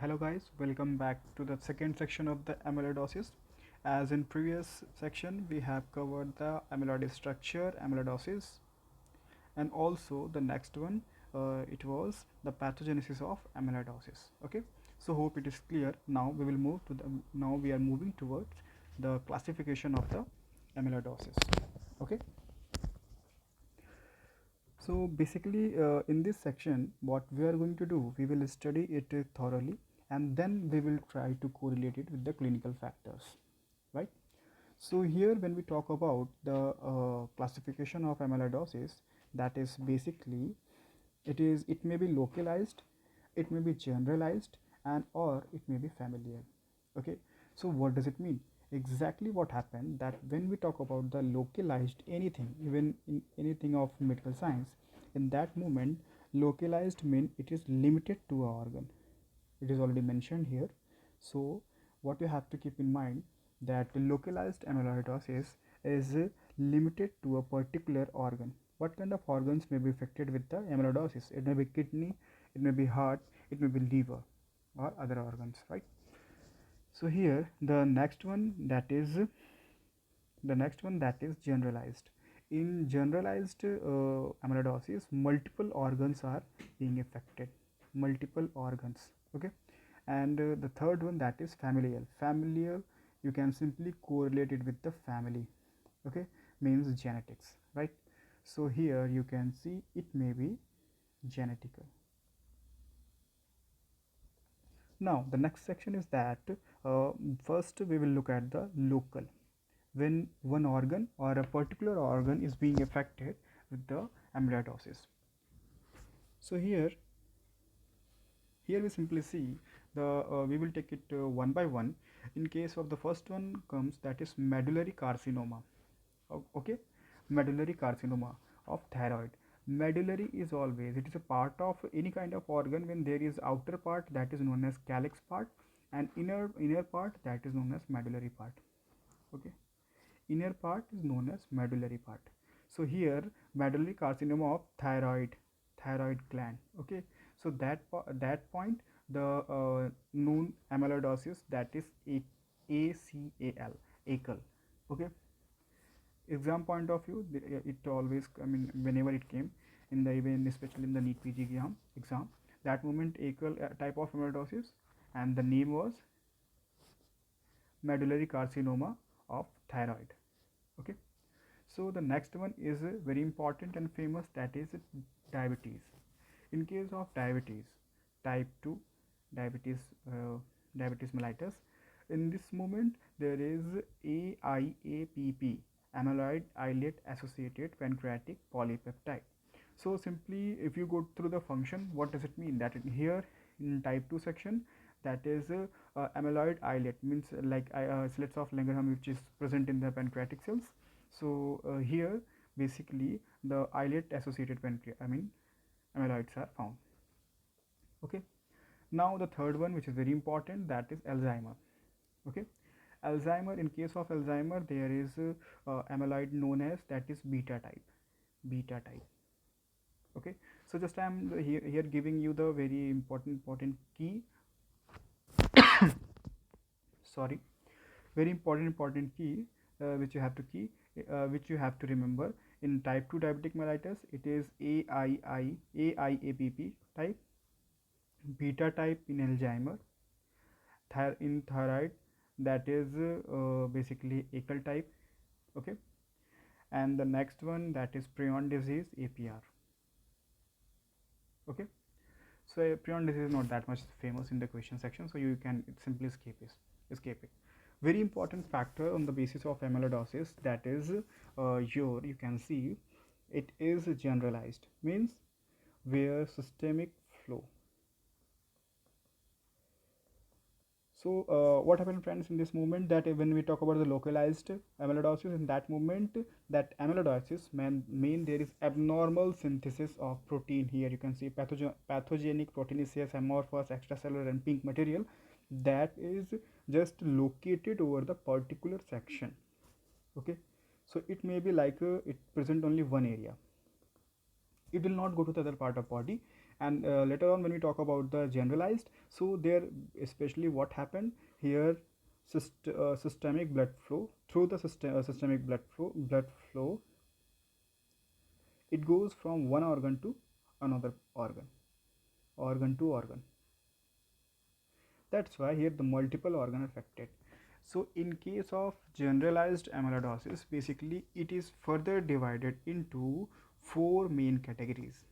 Hello guys, welcome back to the second section of the amyloidosis. As in previous section, we have covered the amyloid structure, amyloidosis, and also the next one, it was the pathogenesis of amyloidosis. Okay, so hope it is clear. Now we will move to the. Now we are moving towards the classification of the amyloidosis. Okay, so basically, in this section, what we are going to do, we will study it thoroughly, and then we will try to correlate it with the clinical factors, right? So here, when we talk about the classification of amyloidosis, that is basically it may be localized, it may be generalized, and or it may be familial. Okay, so what does it mean? Exactly what happened that when we talk about the localized anything, even in anything of medical science, in that moment localized mean it is limited to a organ. It is already mentioned here. So what you have to keep in mind that localized amyloidosis is limited to a particular organ. What kind of organs may be affected with the amyloidosis? It may be kidney, it may be heart, it may be liver, or other organs, right? So here the next one that is generalized. In generalized amyloidosis, multiple organs are being affected, multiple organs. Okay, and the third one, that is familial. Familial, you can simply correlate it with the family. Okay, means genetics, right? So here you can see it may be genetical. Now the next section is that first we will look at the local, when one organ or a particular organ is being affected with the amyloidosis. So here we simply see the we will take it one by one. In case of the first one comes, that is medullary carcinoma. Okay, medullary carcinoma of thyroid. Medullary is always, it is a part of any kind of organ when there is outer part, that is known as calyx part, and inner part, that is known as medullary part. Okay, inner part is known as medullary part. So here medullary carcinoma of thyroid gland. Okay, so that point, the known amyloidosis, that is ACAL, ACAL. Okay, exam point of view, it always, I mean, whenever it came in the, even especially in the NEET PG exam, that moment ACAL type of amyloidosis, and the name was medullary carcinoma of thyroid. Okay, so the next one is very important and famous, that is diabetes. In case of diabetes, type 2 diabetes, diabetes mellitus, in this moment there is AIAPP, amyloid islet associated pancreatic polypeptide. So simply, if you go through the function, what does it mean? That here in type 2 section, that is amyloid islet means like islets of Langerhans which is present in the pancreatic cells. So here basically the islet associated pancreas, I mean amyloids are found. Okay, now the third one, which is very important, that is Alzheimer. Okay, Alzheimer, in case of Alzheimer, there is amyloid known as, that is beta type. Okay, so just I am here giving you the very important key, sorry, very important key, which you have to remember. In type 2 diabetic mellitus, it is AIAPP type, beta type in Alzheimer, in thyroid, that is basically ACAL type. Okay, and the next one, that is prion disease, APR. Okay, so prion disease is not that much famous in the question section, so you can simply escape it. Very important factor on the basis of amyloidosis, that is you can see it is generalized, means where systemic flow. So what happened, friends, in this moment, that when we talk about the localized amyloidosis, in that moment, that amyloidosis mean there is abnormal synthesis of protein. Here you can see pathogenic proteinaceous amorphous extracellular and pink material that is just located over the particular section. Okay, so it may be like it present only one area, it will not go to the other part of body, And later on when we talk about the generalized, so there especially what happened here, systemic blood flow through the systemic blood flow, it goes from one organ to another organ to organ. That's why here the multiple organ affected. So in case of generalized amyloidosis, basically it is further divided into four main categories.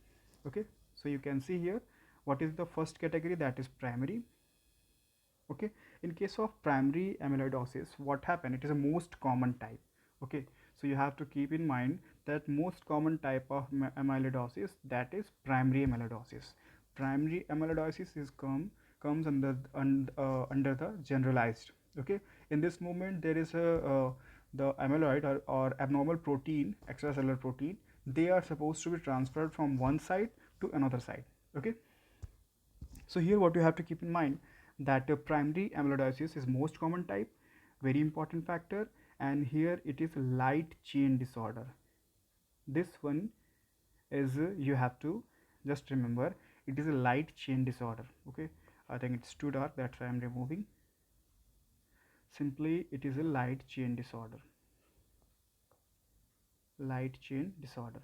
Okay, so you can see here what is the first category, that is primary. Okay, in case of primary amyloidosis, what happened, it is a most common type. Okay, so you have to keep in mind that most common type of amyloidosis, that is primary amyloidosis. Primary amyloidosis is comes under the generalized. Okay, in this moment there is a the amyloid or abnormal protein, extracellular protein, they are supposed to be transferred from one side to another side. Okay, so here what you have to keep in mind, that primary amyloidosis is most common type, very important factor, and here it is light chain disorder. This one is you have to just remember, it is a light chain disorder. Okay, I think it's too dark, that's why I'm removing. Simply it is a light chain disorder. Light chain disorder,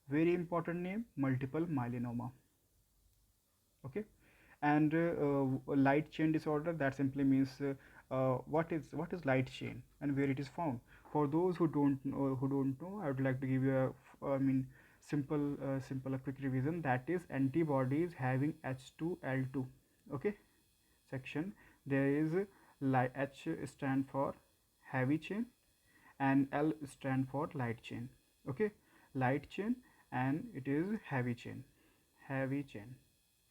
very important name, multiple myeloma. Okay, and light chain disorder, that simply means what is light chain and where it is found. For those who don't know, I would like to give you a simple a quick revision, that is antibodies having H2L2. Okay, section, there is H stand for heavy chain and L stand for light chain. Okay, light chain and it is heavy chain.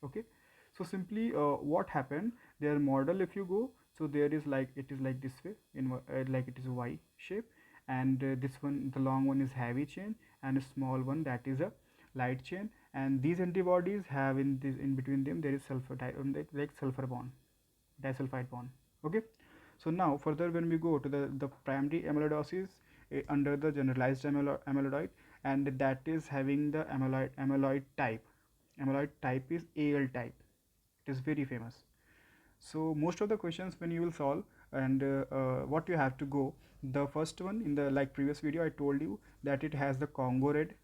Okay, so simply what happened, their model if you go, so there is like, it is like this way in like it is a Y shape, and this one, the long one is heavy chain, and a small one, that is a light chain, and these antibodies have in between them there is sulfur like sulfur bond, disulfide bond. Okay, so now further when we go to the primary amyloidosis, under the generalized amyloid, and that is having the amyloid type is AL type. It is very famous. So most of the questions when you will solve, and what you have to go, the first one in the like previous video I told you that it has the Congo red.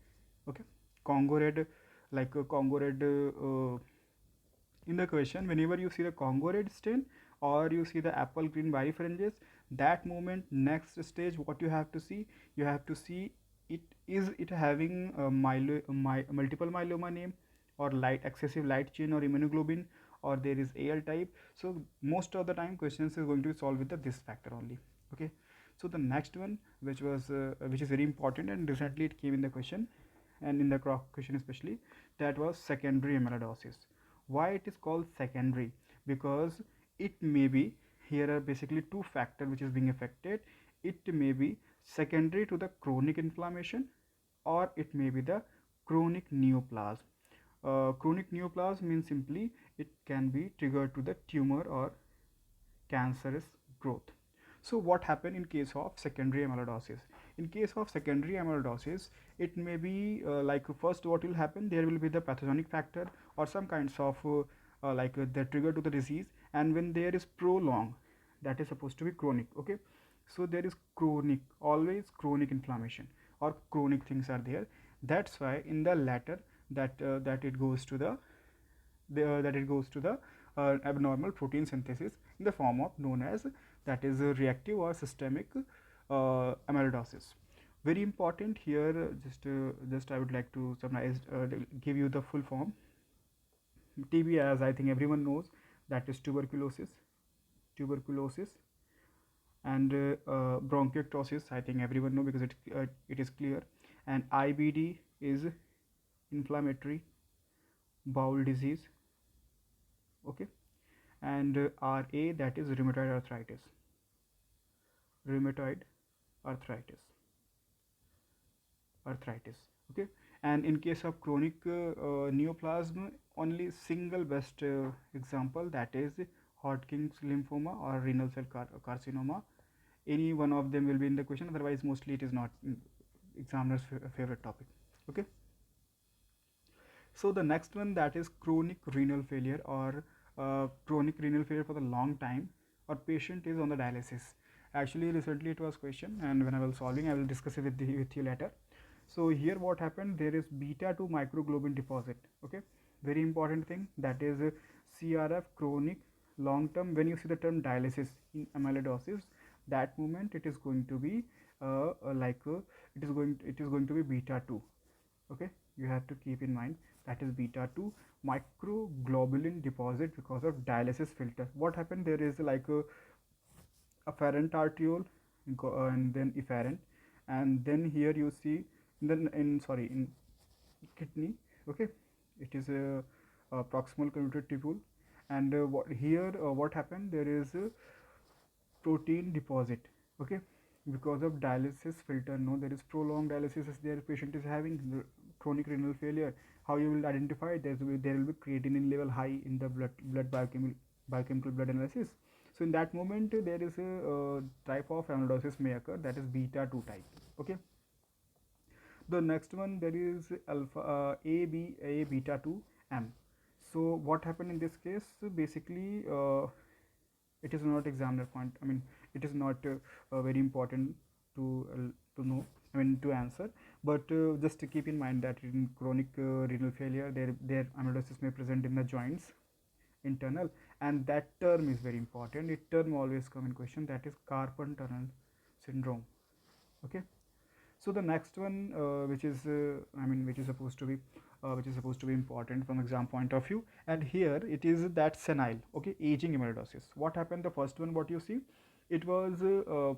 Okay, Congo red, like a Congo red in the question, whenever you see the Congo red stain or you see the apple green birefringence, that moment next stage what you have to see, you have to see it having a multiple myeloma name, or light excessive light chain or immunoglobulin, or there is AL type. So most of the time questions is going to be solved with this factor only. Okay, so the next one, which is very important and recently it came in the question and in the question especially, that was secondary amyloidosis. Why it is called secondary? Because it may be, here are basically two factors which is being affected. It may be secondary to the chronic inflammation, or it may be the chronic neoplasm. Chronic neoplasm means simply it can be triggered to the tumor or cancerous growth. So what happened in case of secondary amyloidosis? In case of secondary amyloidosis, it may be like first what will happen, there will be the pathogenic factor or some kinds of the trigger to the disease, and when there is prolonged, that is supposed to be chronic. Okay, so there is chronic, always chronic inflammation or chronic things are there. That's why in the latter, that it goes to the abnormal protein synthesis in the form of known as, that is reactive or systemic amyloidosis. Very important here, just I would like to summarize, give you the full form. TB, as I think everyone knows, that is tuberculosis, and bronchiectasis, I think everyone know because it is clear, and IBD is inflammatory bowel disease. Okay, and RA, that is rheumatoid arthritis, rheumatoid arthritis arthritis. Okay, and in case of chronic neoplasm, only single best example, that is Hodgkin's lymphoma or renal cell carcinoma. Any one of them will be in the question, otherwise mostly it is not examiner's favorite topic. Okay, So the next one, that is chronic renal failure, or chronic renal failure for the long time, or patient is on the dialysis. Actually recently it was question, and when I was solving I will discuss it with you later. So here what happened, there is beta 2 microglobin deposit. Okay, very important thing, that is CRF, chronic long term. When you see the term dialysis in amyloidosis, that moment it is going to be it is going to be beta 2. Okay, you have to keep in mind that is beta 2 microglobulin deposit because of dialysis filter. What happened, there is like a afferent arteriole and then efferent, and then here you see in kidney. Okay, it is a proximal convoluted tubule, and what happened, there is a protein deposit. Okay, because of dialysis filter, no, there is prolonged dialysis is there, patient is having chronic renal failure. How you will identify, there will be creatinine level high in the blood biochemical blood analysis. So in that moment there is a type of amyloidosis may occur, that is beta 2 type. Okay, the next one, there is alpha a beta 2 m. So what happened in this case, basically it is not examiner point, I mean it is not very important to know, I mean to answer, but just to keep in mind that in chronic renal failure, their amyloidosis may present in the joints internal, and that term is very important. It term always come in question, that is carpal tunnel syndrome. Okay, so the next one, which is which is supposed to be important from exam point of view, and here it is that senile, okay, aging amyloidosis. What happened, the first one what you see, it was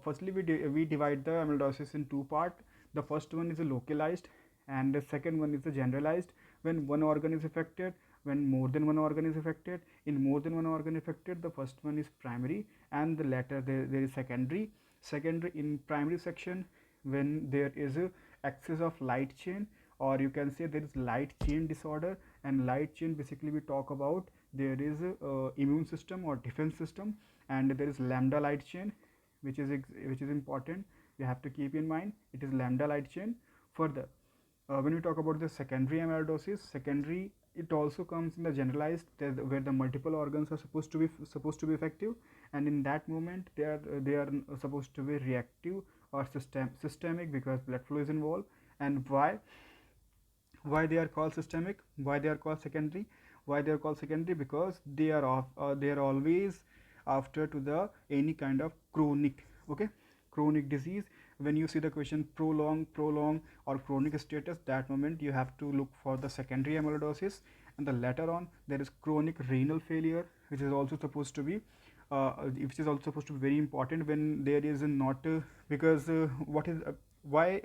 firstly we divide the amyloidosis in two part. The first one is a localized, and the second one is a generalized. When one organ is affected, when more than one organ is affected, in more than one organ affected, the first one is primary, and the latter there is secondary. Secondary in primary section, when there is a excess of light chain, or you can say there is light chain disorder. And light chain, basically we talk about, there is a immune system or defense system, and there is lambda light chain, which is important, you have to keep in mind, it is lambda light chain. Further, when we talk about the secondary amyloidosis, secondary, it also comes in the generalized, where the multiple organs are supposed to be effective, and in that moment they are supposed to be reactive or systemic, because blood flow is involved. And why they are called systemic, why they are called secondary, because they are always after to the any kind of chronic, okay, chronic disease. When you see the question prolong or chronic status, that moment you have to look for the secondary amyloidosis. And the later on, there is chronic renal failure, which is also supposed to be very important when there is not because what is why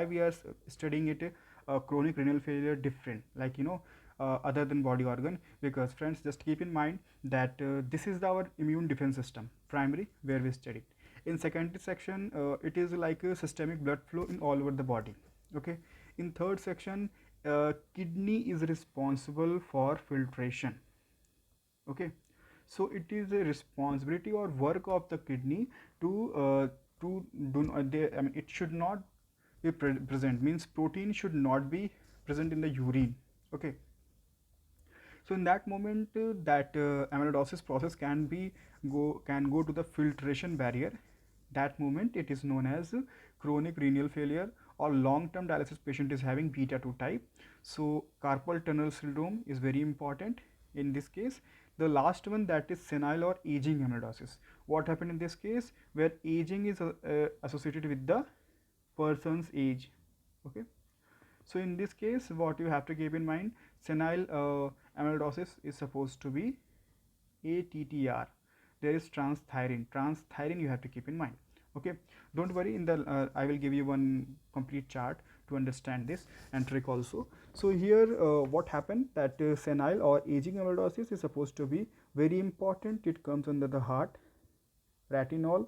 we are studying it, chronic renal failure different, like other than body organ, because friends, just keep in mind that this is our immune defense system, primary, where we studied. In secondary section, it is like a systemic blood flow in all over the body. Okay, in third section, kidney is responsible for filtration. Okay, so it is a responsibility or work of the kidney to do I mean it should not be present, means protein should not be present in the urine. Okay, so in that moment that amyloidosis process can go to the filtration barrier. That moment it is known as chronic renal failure, or long term dialysis patient is having beta 2 type. So carpal tunnel syndrome is very important in this case. The last one, that is senile or aging amyloidosis. What happened in this case, where aging is associated with the person's age. Okay, so in this case what you have to keep in mind, senile amyloidosis is supposed to be ATTR. There is transthyretin you have to keep in mind. Okay, don't worry, in the I will give you one complete chart to understand this and trick also. So here what happened, that senile or aging amyloidosis is supposed to be very important. It comes under the heart, retinol.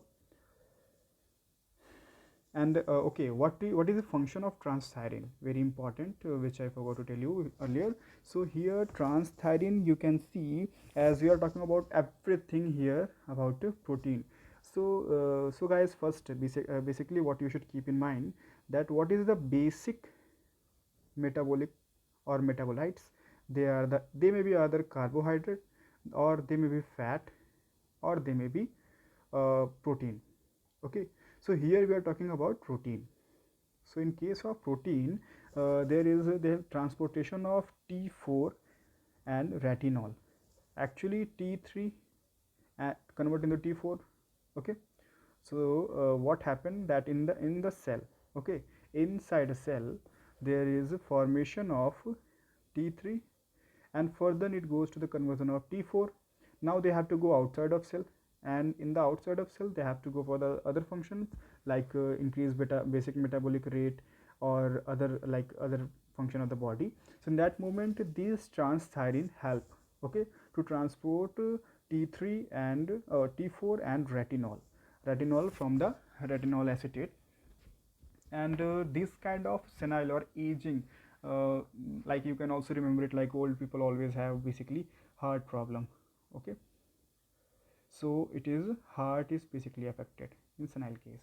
And okay, what is the function of transthyretin, very important, which I forgot to tell you earlier. So here transthyretin, you can see, as we are talking about everything here about protein. So guys, first basically what you should keep in mind, that what is the basic metabolic or metabolites. They may be either carbohydrate, or they may be fat, or they may be protein. Okay, so here we are talking about protein. So in case of protein, there is the transportation of T4 and retinol. Actually T3 convert into T4. Okay, so what happened that in the cell, okay, inside a cell there is a formation of T3, and further it goes to the conversion of T4. Now they have to go outside of cell, and in the outside of cell they have to go for the other functions, like increase basic metabolic rate, or other function of the body. So in that moment these transthyretin help, okay, to transport T3 and T4 and retinol from the retinol acetate. And this kind of senile or aging, uh, like you can also remember it, like old people always have basically heart problem. Okay, so it is heart is basically affected in senile case.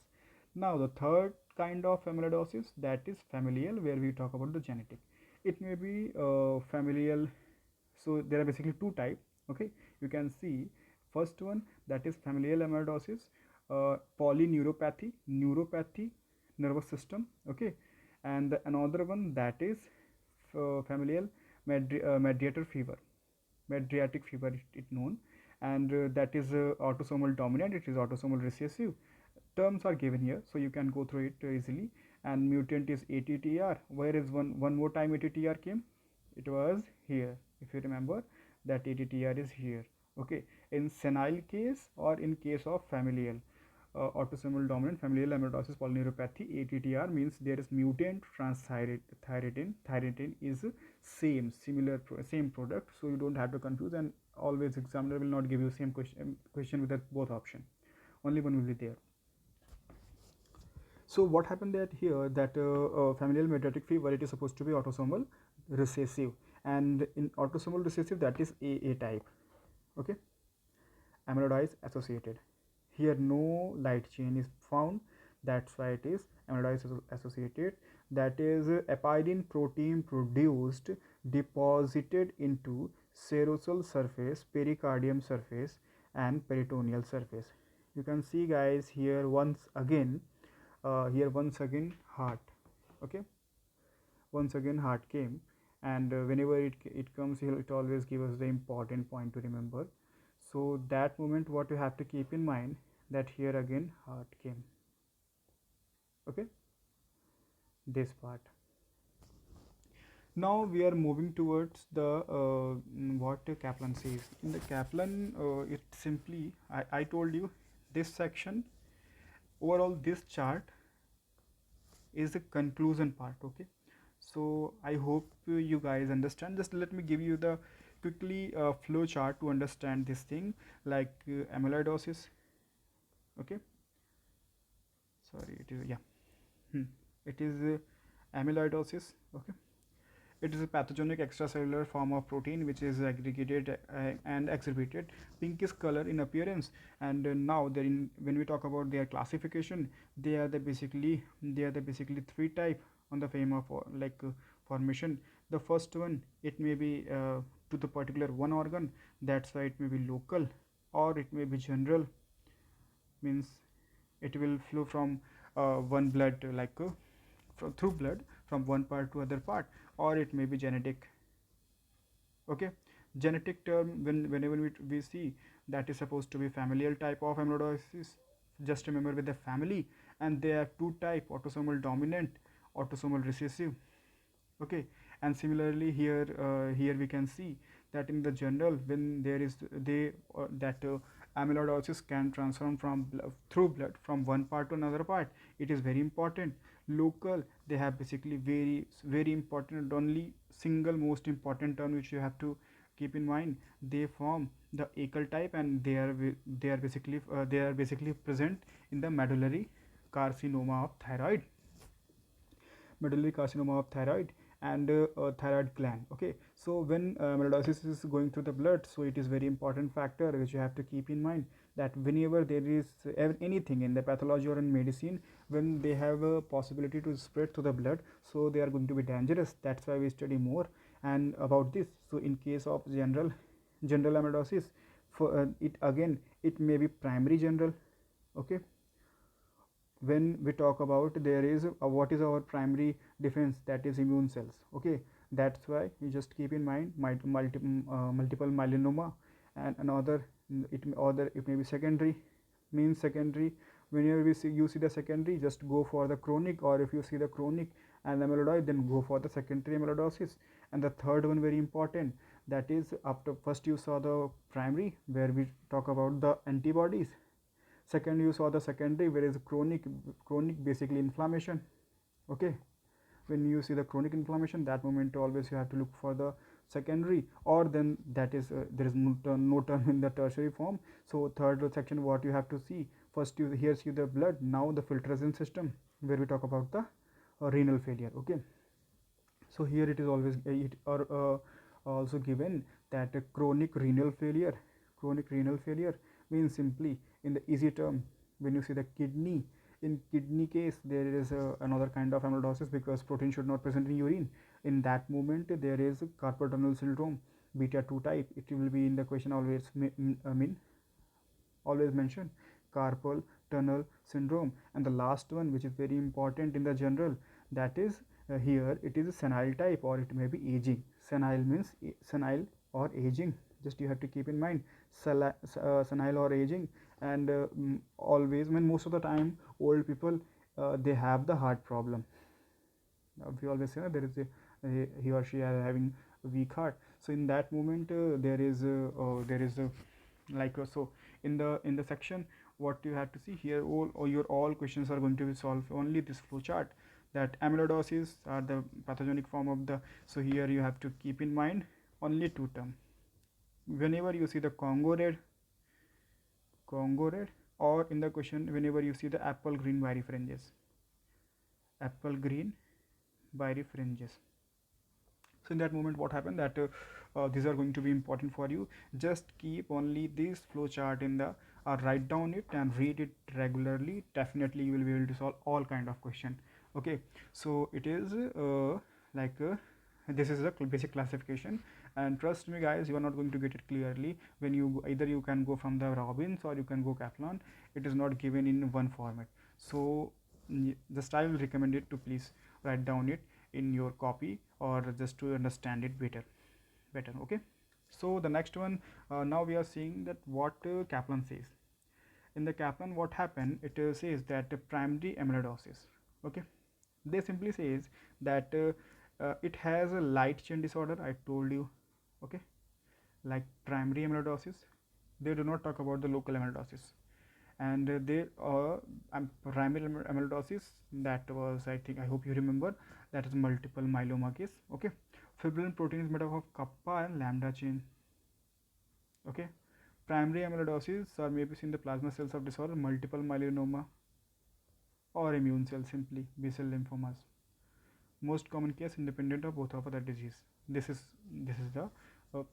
Now the third kind of amyloidosis, that is familial, where we talk about the genetic. It may be familial. So there are basically two types. Okay, you can see first one, that is familial amyloidosis, neuropathy, nervous system. Okay, and another one, that is familial mediator fever, Medriatic fever it known, and that is autosomal dominant, it is autosomal recessive. Terms are given here, so you can go through it easily. And mutant is ATTR. Where is one more time ATTR came? It was here, if you remember, that ATTR is here. Okay, in senile case or in case of familial autosomal dominant familial amyloidosis polyneuropathy, ATTR means there is mutant transthyretin. Thyretin is same product, so you don't have to confuse, and always examiner will not give you same question with that both option. Only one will be there. So what happened that here, that familial mediatic fever, it is supposed to be autosomal recessive, and in autosomal recessive, that is AA type. Okay, amyloidosis associated. Here no light chain is found, that's why it is amyloidosis associated. That is epidin protein produced, deposited into serosal surface, pericardium surface, and peritoneal surface. You can see guys here once again, heart. Okay, once again heart came, and whenever it comes here, it always gives us the important point to remember. So that moment what you have to keep in mind, that here again heart came. Okay, this part. Now we are moving towards the what Kaplan says. In the Kaplan, it simply, I told you, this section, overall this chart is the conclusion part. Okay, so I hope you guys understand. Just let me give you the quickly flow chart to understand this thing, like amyloidosis. Okay, sorry, it is, yeah, it is amyloidosis. Okay, it is a pathogenic extracellular form of protein which is aggregated and exhibited pinkish color in appearance. And now when we talk about their classification, they are the basically three type on the frame of formation. The first one, it may be to the particular one organ, that's why it may be local, or it may be general, means it will flow from one blood, through blood from one part to other part, or it may be genetic. Okay, genetic term, whenever we see, that is supposed to be familial type of amyloidosis. Just remember with the family, and there are two type, autosomal dominant, autosomal recessive. Okay, and similarly here we can see that in the general, when there is that amyloidosis can transform through blood from one part to another part. It is very important. Local, they have basically very important, only single most important term which you have to keep in mind. They form the ACAL type, and they are basically present in the medullary carcinoma of thyroid, and thyroid gland. Okay, so when amyloidosis is going through the blood, so it is very important factor which you have to keep in mind, that whenever there is anything in the pathology or in medicine, when they have a possibility to spread through the blood, so they are going to be dangerous. That's why we study more. And about this, so in case of general amyloidosis, for it again, it may be primary general. Okay, when we talk about, there is what is our primary defense, that is immune cells. Okay, that's why you just keep in mind multiple myeloma. And another, it may be secondary, means secondary. Whenever you see the secondary, just go for the chronic, or if you see the chronic and amyloid, then go for the secondary amyloidosis. And the third one, very important, that is, after first you saw the primary, where we talk about the antibodies. Second, you saw the secondary, where is chronic basically inflammation. Okay, when you see the chronic inflammation, that moment always you have to look for the secondary, or then that is there is no term in the tertiary form. So third section, what you have to see, first you here see the blood, now the filtration system, where we talk about the renal failure. Okay, so here it is always also given that chronic renal failure means, simply in the easy term, when you see the kidney, in kidney case, there is another kind of amyloidosis, because protein should not present in urine. In that moment, there is carpal tunnel syndrome, beta 2 type. It will be in the question always, always mention carpal tunnel syndrome. And the last one, which is very important in the general, that is here it is a senile type, or it may be aging. Senile means senile or aging, just you have to keep in mind senile or aging. And always, when most of the time old people, they have the heart problem. We always say there is he or she are having a weak heart. So in that moment, there is so in the section, what you have to see here, all questions are going to be solved only this flow chart, that amyloidosis are the pathogenic form of the. So here you have to keep in mind only two terms. Whenever you see the Congo red, or in the question, whenever you see the apple green birefringes, so in that moment, what happened, that these are going to be important for you. Just keep only this flow chart in the write down it and read it regularly. Definitely you will be able to solve all kind of question. Okay, so it is this is the basic classification, and trust me guys, you are not going to get it clearly. When you either you can go from the Robbins or you can go Kaplan, it is not given in one format. So just I will recommend it to please write down it in your copy, or just to understand it better. Okay, so the next one, now we are seeing that what Kaplan says. In the Kaplan, what happened, it says that primary amyloidosis. Okay, they simply says that it has a light chain disorder, I told you. Okay, like primary amyloidosis, they do not talk about the local amyloidosis. And they primary amyloidosis, that was, I think, I hope you remember, that is multiple myeloma case. Okay, fibrillin protein is made up of kappa and lambda chain. Okay, primary amyloidosis are maybe seen in the plasma cells of disorder, multiple myeloma, or immune cells, simply B-cell lymphomas. Most common case independent of both of the disease. Uh,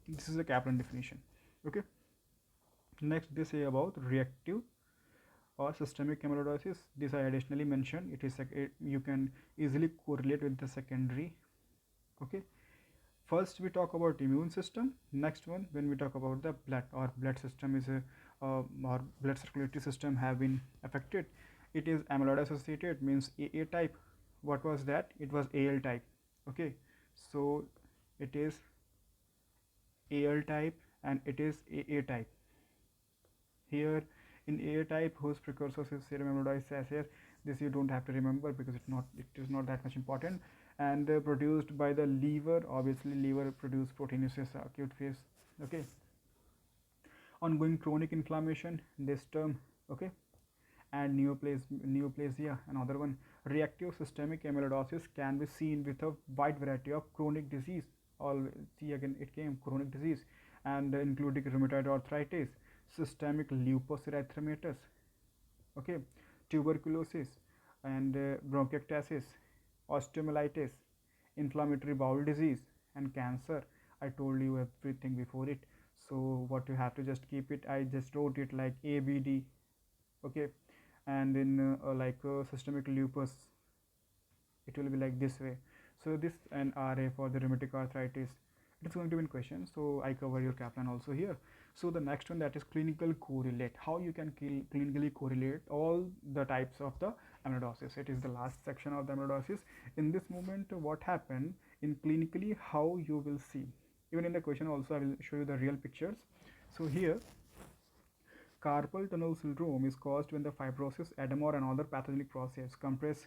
this is the Kaplan definition. Okay, next they say about reactive or systemic amyloidosis. This I additionally mentioned. You can easily correlate with the secondary. Okay, first we talk about immune system. Next one, when we talk about the blood, or blood system is or blood circulatory system have been affected. It is amyloid associated, means AA type. What was that? It was AL type. Okay, so it is AL type and it is AA type. Here in AA type, whose precursors is serum amyloid acid. This you don't have to remember, because it is not that much important. And produced by the liver. Obviously liver produce proteinosis acute phase. Okay, ongoing chronic inflammation, this term. Okay, and neoplasia, another one. Reactive systemic amyloidosis can be seen with a wide variety of chronic disease. All see again, it came chronic disease, and including rheumatoid arthritis, systemic lupus erythematosus. Okay, tuberculosis, and bronchiectasis, osteomyelitis, inflammatory bowel disease, and cancer. I told you everything before it. So what you have to just keep it, I just wrote it like ABD. Okay, and in systemic lupus, it will be like this way. So this an RA for the rheumatic arthritis. It is going to be in question. So I cover your Kaplan also here. So the next one, that is clinical correlate. How you can clinically correlate all the types of the amyloidosis. It is the last section of the amyloidosis. In this moment, what happened in clinically, how you will see. Even in the question also, I will show you the real pictures. So here, carpal tunnel syndrome is caused when the fibrosis, edema, or another pathogenic process compress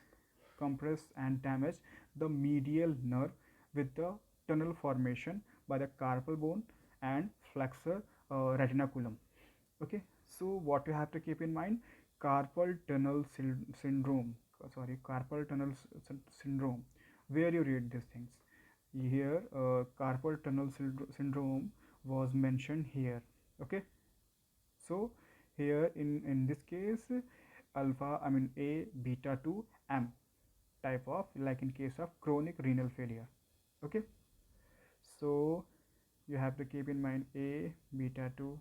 and damage the medial nerve with the tunnel formation by the carpal bone and flexor retinaculum. Okay, so what you have to keep in mind, carpal tunnel syndrome, carpal tunnel syndrome, where you read these things here, carpal tunnel syndrome was mentioned here. Okay, so here in this case, alpha, I mean a beta 2 m type of, like in case of chronic renal failure. Okay, so you have to keep in mind a beta 2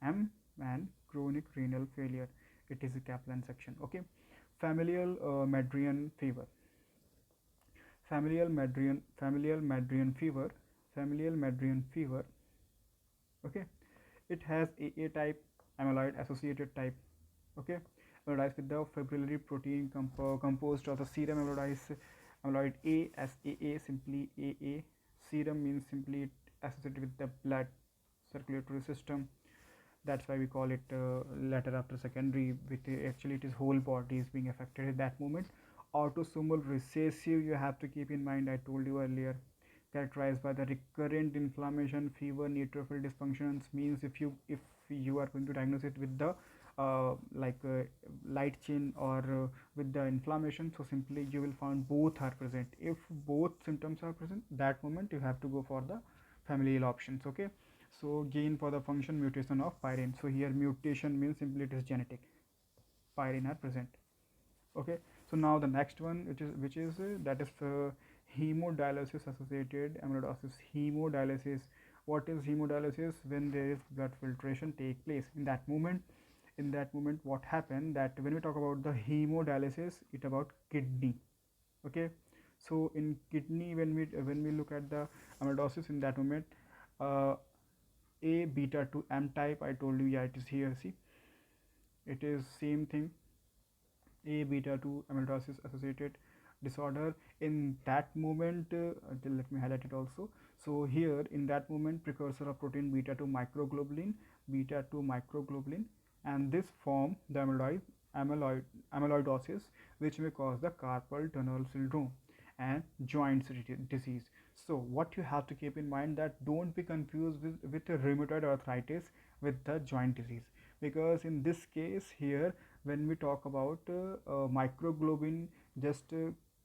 m and chronic renal failure. It is a Kaplan section. Okay, familial Madrian fever, familial Madrian fever. Okay, it has a type amyloid associated type. Okay, amyloids with the fibrillary protein composed of the serum amyloid A as AA, simply AA. Serum means simply associated with the blood circulatory system. That's why we call it later after secondary. With actually it is whole body is being affected at that moment. Autosomal recessive, you have to keep in mind, I told you earlier, characterized by the recurrent inflammation, fever, neutrophil dysfunctions. Means if you are going to diagnose it with the light chain or with the inflammation, so simply you will find both are present. If both symptoms are present, that moment you have to go for the familial options. Okay, so gain for the function, mutation of pyrine. So here mutation means simply it is genetic, pyrine are present. Okay, so now the next one, which is that is hemodialysis associated amyloidosis. Hemodialysis, what is hemodialysis? When there is blood filtration take place, in that moment what happened, that when we talk about the hemodialysis, it about kidney. Okay, so in kidney, when we look at the amyloidosis in that moment, uh, a beta 2 m type, I told you, yeah, it is here. See, it is same thing, a beta 2 amyloidosis associated disorder. In that moment, let me highlight it also. So here in that moment, precursor of protein beta 2 microglobulin, and this form the amyloidosis, which may cause the carpal tunnel syndrome and joints disease. So what you have to keep in mind, that don't be confused with rheumatoid arthritis with the joint disease, because in this case here, when we talk about microglobin, just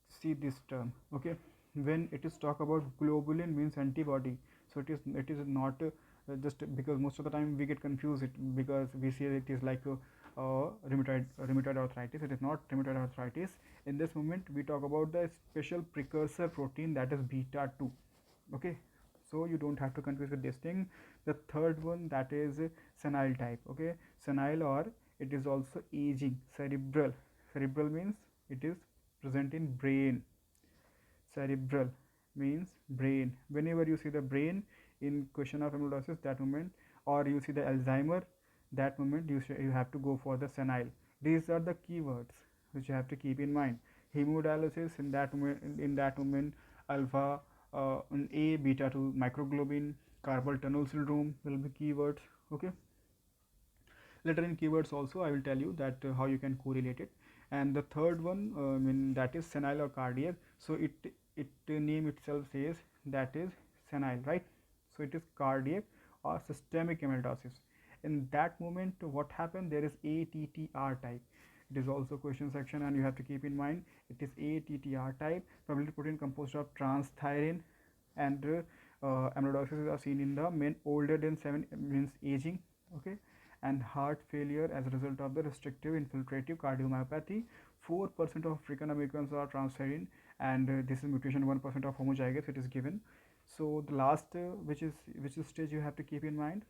see this term. Okay, when it is talk about globulin means antibody, so it is not just, because most of the time we get confused it, because we see it is like rheumatoid arthritis. It is not rheumatoid arthritis. In this moment we talk about the special precursor protein, that is beta 2. Okay, so you don't have to confuse with this thing. The third one, that is senile type. Okay, senile, or it is also aging. Cerebral means it is present in brain. Cerebral means brain. Whenever you see the brain in question of amyloidosis, that moment, or you see the Alzheimer, that moment you have to go for the senile. These are the keywords which you have to keep in mind. Hemodialysis, in that moment alpha A beta 2 microglobin, carpal tunnel syndrome will be keywords. Okay, later in keywords also I will tell you that how you can correlate it. And the third one, that is senile or cardiac. So it name itself says that is senile, right? So it is cardiac or systemic amyloidosis. In that moment, what happened, there is ATTR type. It is also question section, and you have to keep in mind it is ATTR type, probably protein composed of transthyretin. And amyloidosis are seen in the men older than 7, means aging. Okay, and heart failure as a result of the restrictive infiltrative cardiomyopathy. 4% of African Americans are transthyretin, and this is mutation. 1% of homozygous, it is given. So the last, which is stage you have to keep in mind,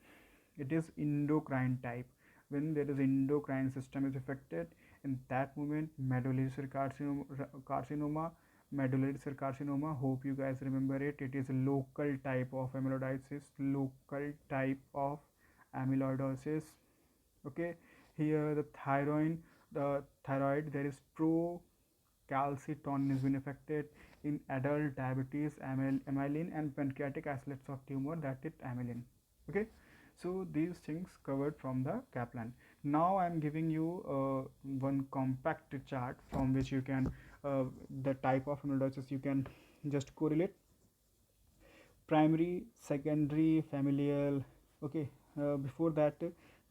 it is endocrine type. When there is endocrine system is affected, in that moment medullary carcinoma, medullary cell carcinoma. Hope you guys remember it. It is a local type of amyloidosis, local type of amyloidosis. Okay, here the thyroid, there is procalcitonin has been affected in adult diabetes, amylin and pancreatic islets of tumor, that is amylin. Okay, so these things covered from the Kaplan. Now I am giving you one compact chart from which you can the type of amyloidosis you can just correlate: primary, secondary, familial. Okay, before that,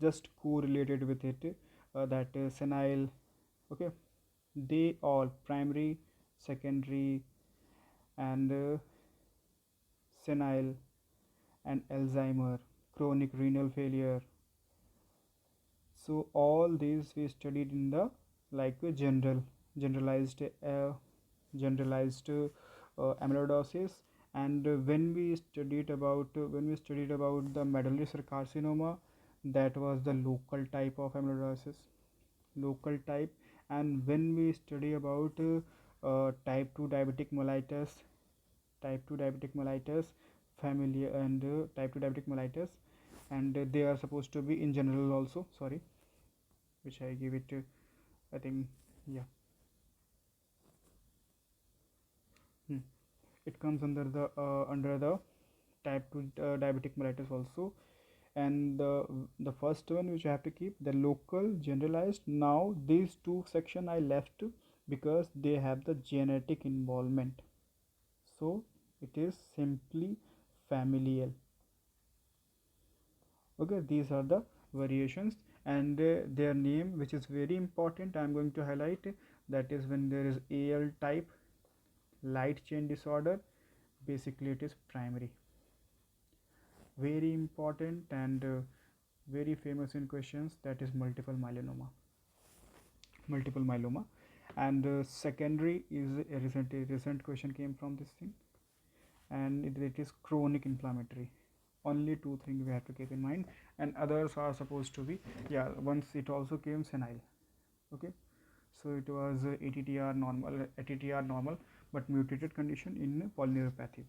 just correlated with it, that senile. Okay, they all primary, secondary, and senile, and Alzheimer, chronic renal failure. So all these we studied in the like generalized amyloidosis. And when we studied about the medullary cell carcinoma, that was the local type of amyloidosis, local type. And when we study about type 2 diabetic mellitus, type 2 diabetic mellitus family, and type 2 diabetic mellitus, and they are supposed to be in general also, sorry, which I give it to, I think, yeah. hmm. It comes under the type 2 diabetic mellitus also. And the first one which I have to keep, the local generalized. Now these two section I left because they have the genetic involvement, so it is simply familial. Okay, these are the variations. And their name, which is very important, I am going to highlight, that is when there is AL type light chain disorder, basically it is primary. Very important and very famous in questions, that is multiple myeloma. Multiple myeloma. And secondary is a recent question came from this thing, and it is chronic inflammatory. Only two things we have to keep in mind, and others are supposed to be, yeah, once it also came senile. Okay, so it was ATTR normal but mutated condition in polyneuropathy.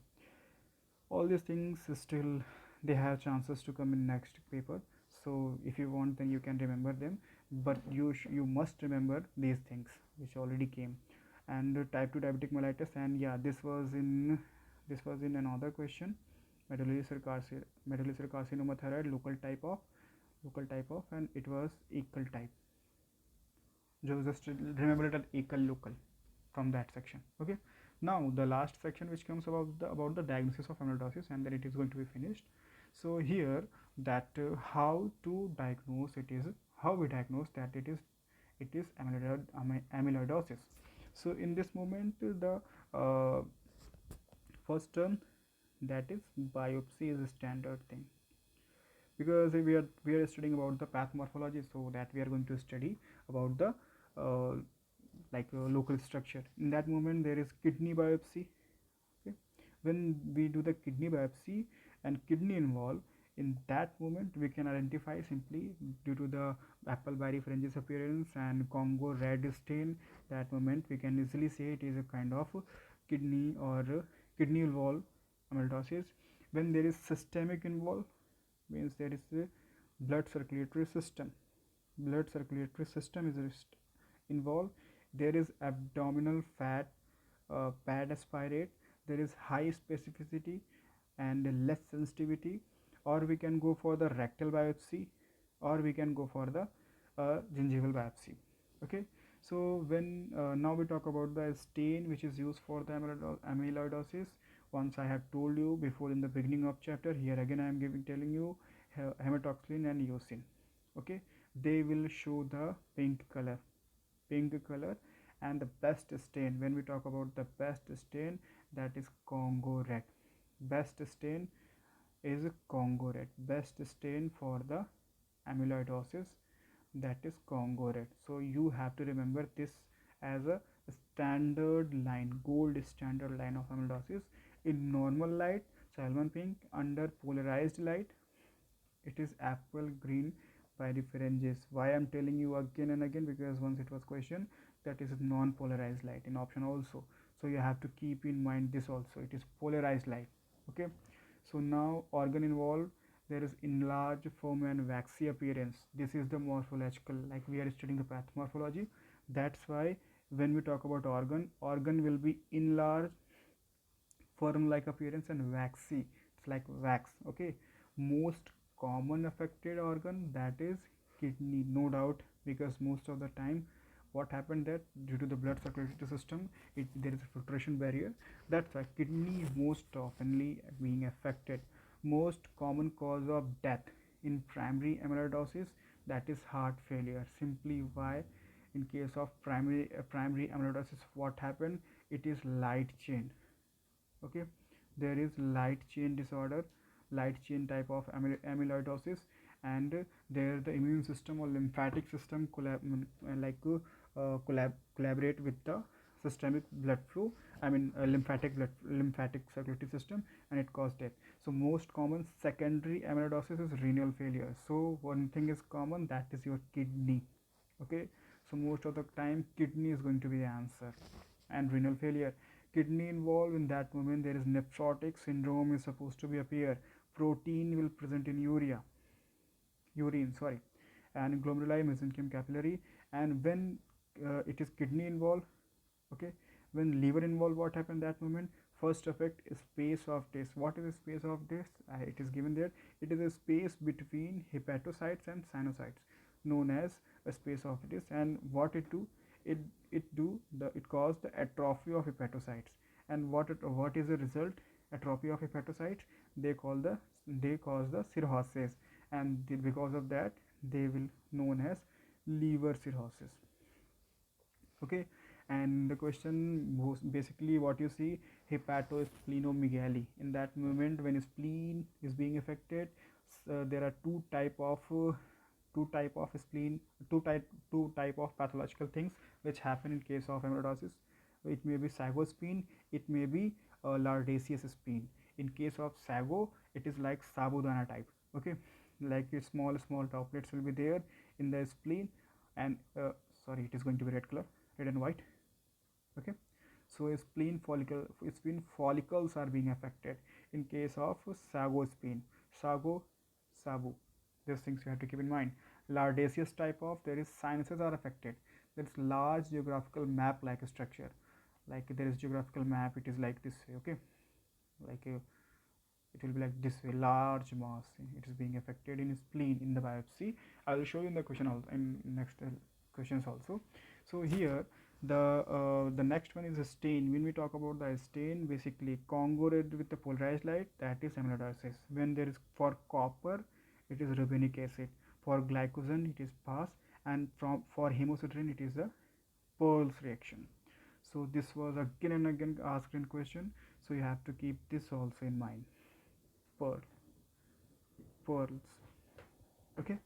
All these things still they have chances to come in next paper, so if you want then you can remember them, but you must remember these things which already came. And type 2 diabetic mellitus, and yeah, this was in another question, medullary cell carcinoma thyroid, local type of, and it was equal type. Just remember it as equal local from that section. Okay, now the last section which comes about the diagnosis of amyloidosis, and then it is going to be finished. So here, that how to diagnose it is, how we diagnose that it is amyloidosis. So in this moment, the first term, that is biopsy, is a standard thing, because we are studying about the pathomorphology, so that we are going to study about the uh, local structure. In that moment, there is kidney biopsy. Okay, when we do the kidney biopsy and kidney involved, in that moment we can identify simply due to the apple birefringence appearance and Congo red stain. That moment we can easily say it is a kind of kidney or kidney involved amyloidosis. When there is systemic involved, means there is a blood circulatory system. Blood circulatory system is involved. There is abdominal fat, pad aspirate. There is high specificity and less sensitivity, or we can go for the rectal biopsy, or we can go for the gingival biopsy. Okay, so when now we talk about the stain which is used for the amyloidosis. Once I have told you before in the beginning of chapter, here again I am telling you hematoxylin and eosin. Okay, they will show the pink color. And the best stain, when we talk about the best stain, that is Congo red. Best stain is Congo red. Best stain for the amyloidosis, that is Congo red. So you have to remember this as a standard line, gold standard line of amyloidosis. In normal light, salmon pink. Under polarized light, it is apple green birefringence. Why I'm telling you again and again, because once it was question, that is non-polarized light in option also. So you have to keep in mind this also, it is polarized light. Okay, so now organ involved, there is enlarged, firm and waxy appearance. This is the morphological, like we are studying the path morphology. That's why when we talk about organ will be enlarged, firm like appearance and waxy, it's like wax. Okay, most common affected organ, that is kidney, no doubt, because most of the time what happened that due to the blood circulatory system, there is a filtration barrier. That's why kidney is most oftenly being affected. Most common cause of death in primary amyloidosis, that is heart failure. Simply why? In case of primary amyloidosis, what happened, it is light chain. Okay, there is light chain disorder, light chain type of amyloidosis. And there the immune system or lymphatic system collaborate with the systemic blood flow, lymphatic circulatory system, and it causes death. So most common secondary amyloidosis is renal failure. So one thing is common, that is your kidney. Okay, so most of the time kidney is going to be the answer. And renal failure, kidney involved, in that moment there is nephrotic syndrome is supposed to be appear, protein will present in urine, sorry, and glomeruli, mesenchyme, capillary. And when it is kidney involved, okay, when liver involved, what happened that moment, first effect is space of this. What is the space of this? It is given there, it is a space between hepatocytes and sinusoids, known as a space of this. And what it do, it cause the atrophy of hepatocytes. And what is the result, atrophy of hepatocytes, they cause the cirrhosis. And because of that they will known as liver cirrhosis. Okay, and the question was basically what you see, hepatosplenomegaly. In that moment when spleen is being affected, there are two type of spleen, two type of pathological things which happen in case of amyloidosis. It may be sago-spleen, it may be lardaceous spleen. In case of sago, it is like sabudana type. Okay, like small droplets will be there in the spleen. And sorry, it is going to be red color, red and white. Okay, so spleen follicles are being affected in case of sago-spleen, sago, sabu. These things you have to keep in mind. Lardaceous type of, there is sinuses are affected. There is large geographical map like structure, like there is geographical map, it is like this way. Okay, like it will be like this way, large mass, it is being affected in spleen in the biopsy. I will show you in the question also, in next questions also. So here the next one is a stain. When we talk about the stain, basically Congo red with the polarized light, that is amyloidosis. When there is, for copper it is rubinic acid, for glycogen it is PAS, and for hemosiderin it is a Pearl's reaction. So this was again and again asked in question, so you have to keep this also in mind. Pearl, pearls. Okay,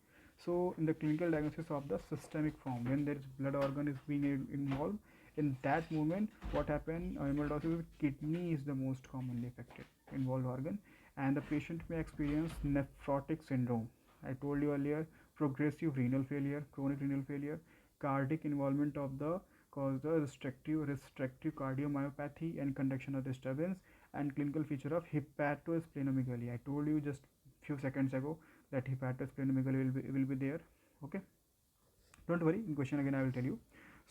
so in the clinical diagnosis of the systemic form, when there is blood organ is being involved, in that moment what happened, amyloidosis with kidney is the most commonly affected involved organ. And the patient may experience nephrotic syndrome, I told you earlier, progressive renal failure, chronic renal failure, cardiac involvement of the cause the restrictive cardiomyopathy and conduction of disturbance, and clinical feature of hepatosplenomegaly. I told you just few seconds ago that hepatosplenomegaly will be there. Okay, don't worry, in question again I will tell you.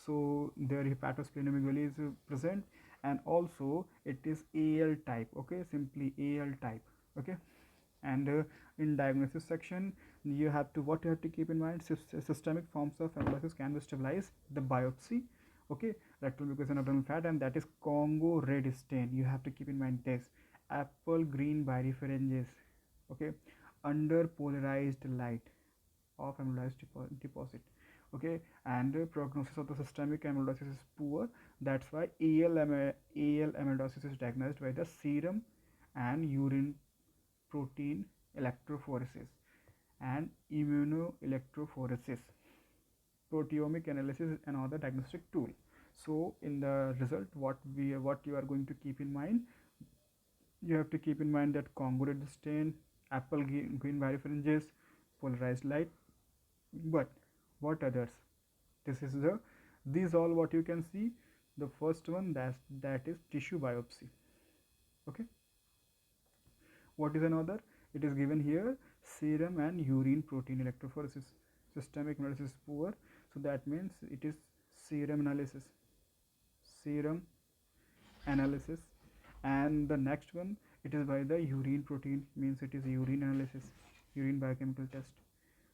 So their hepatosplenomegaly is present, and also it is AL type. Okay, simply AL type. Okay, and in diagnosis section you have to, what you have to keep in mind, systemic forms of amyloidosis can be stabilized the biopsy. Okay, rectal mucus and abdominal fat, and that is Congo red stain. You have to keep in mind this, apple green birefringence. Okay, under polarized light of amyloid deposit. Okay, and prognosis of the systemic amyloidosis is poor. That's why AL amyloidosis is diagnosed by the serum and urine protein electrophoresis and immunoelectrophoresis. Proteomic analysis is another diagnostic tool. So in the result, what you are going to keep in mind, you have to keep in mind that Congo red stain, apple green birefringence, polarized light. But what others? This is the, these all what you can see, The first one, that is tissue biopsy. Okay, what is another? It is given here, serum and urine protein electrophoresis. Systemic analysis is poor, so that means it is serum analysis. Serum analysis. And the next one, it is by the urine protein, means it is urine analysis, urine biochemical test,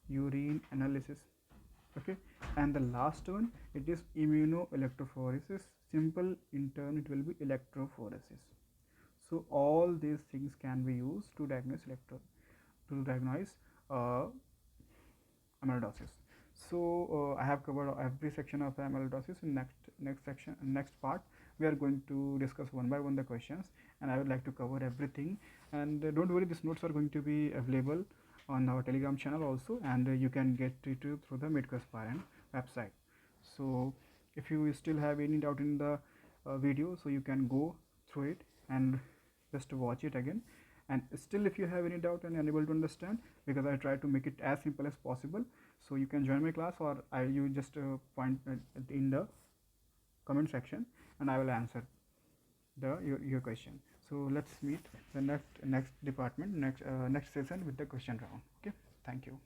urine analysis. Okay, and the last one, it is immunoelectrophoresis. Simple in turn, it will be electrophoresis. So all these things can be used to diagnose uh, amyloidosis. So I have covered every section of the amyloidosis. In next part, we are going to discuss one by one the questions, and I would like to cover everything. And don't worry, these notes are going to be available on our Telegram channel also, and you can get it through the Medical Aspirant website. So if you still have any doubt in the video, so you can go through it and just watch it again. And still, if you have any doubt and unable to understand, because I try to make it as simple as possible, so you can join my class, or you just point in the comment section, and I will answer your question. So let's meet the next department, next session with the question round. Okay, thank you.